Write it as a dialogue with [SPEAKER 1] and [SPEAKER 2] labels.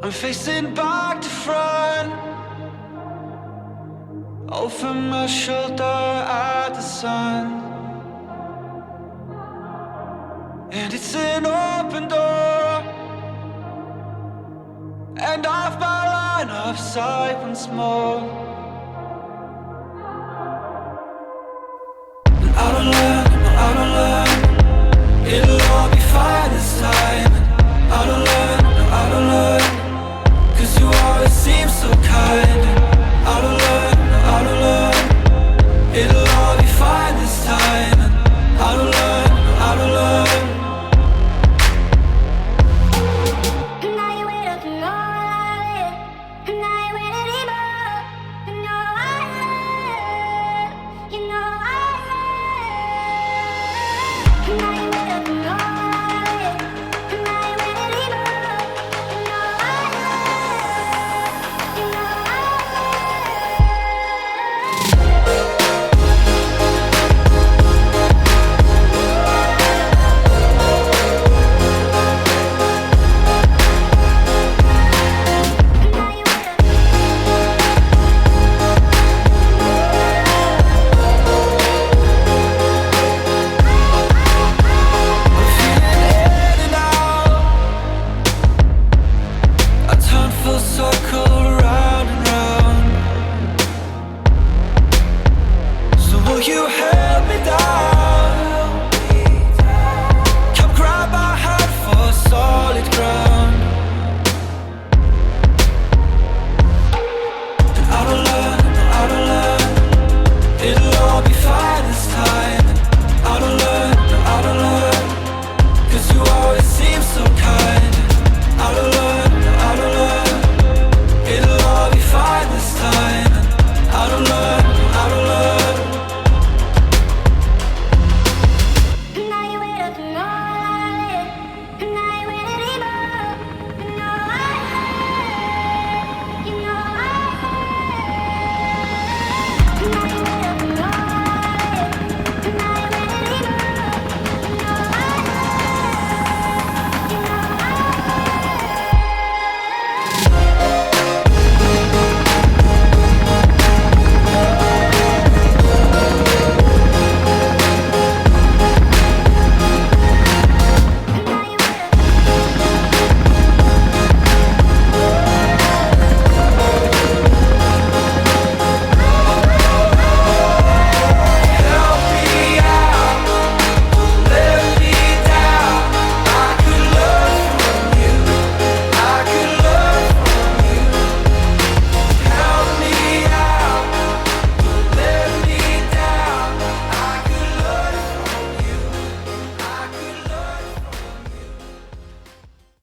[SPEAKER 1] I'm facing back to front, over my shoulder at the sun. And it's an open door, and off my line of sight once more. And I don't learn, no I don't learn, it'll all be fine this time. And I don't learn, no I don't learn, 'cause you always seem so kind. And I don't learn, no I don't learn, it'll all be fine this time. And I don't learn, no I don't learn. You held me down.